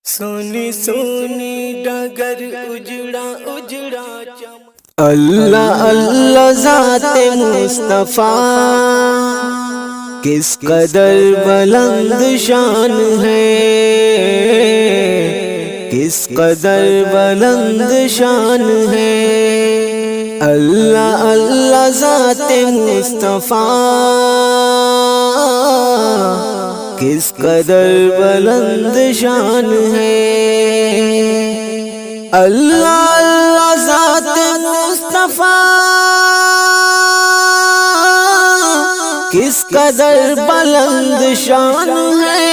سونی سونی ڈگر اجڑا اجڑا اللہ اللہ ذات مصطفیٰ کس قدر بلند شان ہے، کس قدر بلند شان ہے۔ اللہ اللہ ذات مصطفیٰ کس قدر بلند شان ہے۔ اللہ اللہ ذات مصطفیٰ کس قدر بلند شان ہے،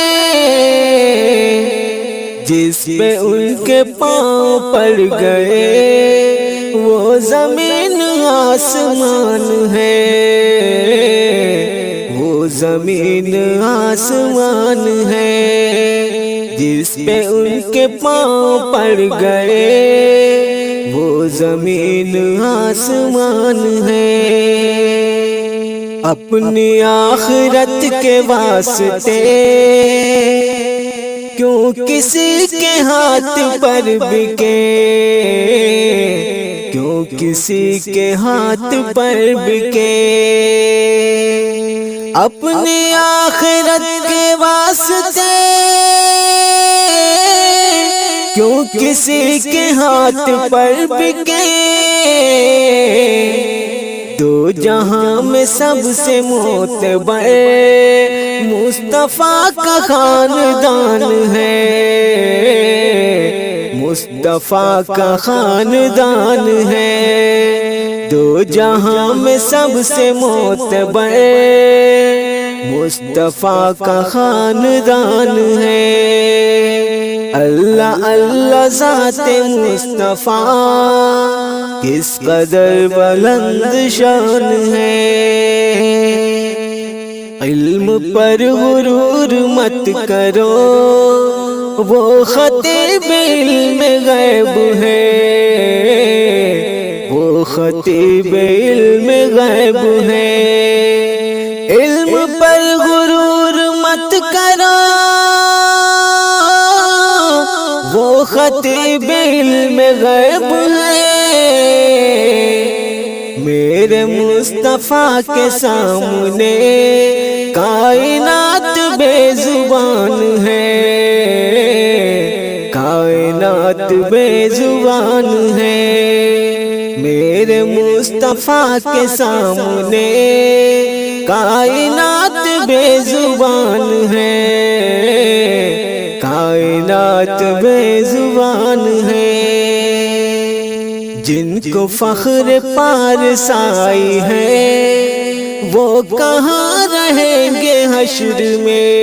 جس پہ ان کے پاؤں پڑ گئے وہ زمین آسمان ہے، وہ زمین آسمان ہے، جس پہ ان کے پاؤں پڑ گئے وہ زمین آسمان ہے۔ اپنی آخرت کے واسطے کیوں کسی کے ہاتھ پر بکے، کیوں کسی کے ہاتھ پر بکے۔ اپنی آخرت کے واسطے کیوں کسی کے ہاتھ پر بکے۔ دو جہاں میں سب سے معتبر مصطفیٰ کا خاندان ہے، مصطفیٰ کا خاندان ہے۔ دو جہاں میں سب سے معتبر مصطفیٰ کا خاندان ہے۔ اللہ اللہ ذات مصطفیٰ کس قدر بلند شان ہے۔ علم پر غرور مت کرو، وہ خطیب علم غیب ہے، وہ خطیب علم غیب ہے۔ علم پر غرور مت کرو، وہ خطیب علم غیب ہے۔ میرے مصطفیٰ کے سامنے کائنات بے زبان ہے، کائنات بے زبان ہے۔ میرے مصطفیٰ کے سامنے کائنات بے زبان ہے، کائنات بے زبان ہے۔ جن کو فخر پارسائی ہے وہ کہاں رہیں گے حشر میں،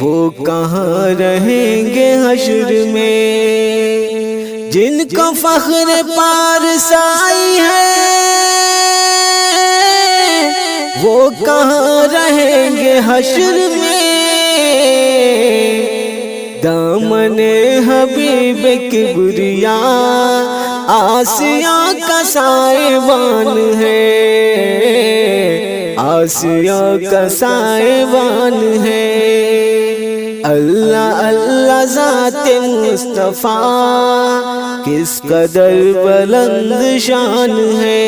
وہ کہاں رہیں گے حشر میں۔ جن کو فخر پارسائی ہے وہ کہاں رہیں گے حشر میں۔ دامن حبیب کبریا آسیہ کا سائبان ہے، آسیہ کا سائبان ہے۔ اللہ اللہ ذات مصطفیٰ کس قدر بلند شان ہے۔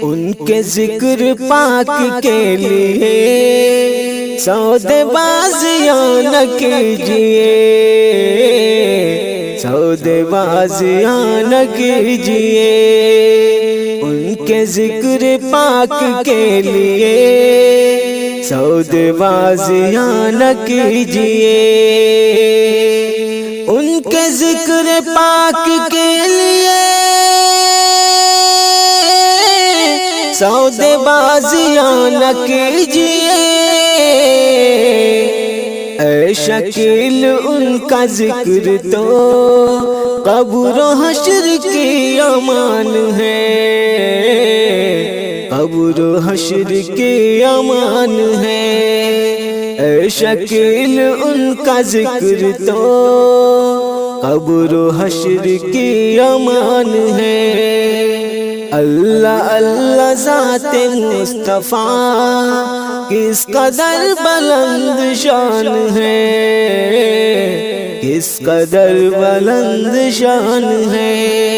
ان کے ذکر پاک کے لیے سودے بازیاں نہ کیجیے، سودے بازیاں نہ کیجیے۔ ان کے ذکر پاک کے لیے سودے بازیاں نہ کیجیے۔ ان کے ذکر پاک کے لیے سودے بازیاں نہ کیجیے۔ اے شکیل ان کا ذکر تو قبر و حشر کی امان ہے، قبر و حشر کی امان ہے۔ اے شکیل ان کا ذکر تو قبر و حشر کی امان ہے۔ اللہ اللہ ذات مصطفیٰ کس قدر بلند شان ہے، کس قدر بلند شان ہے.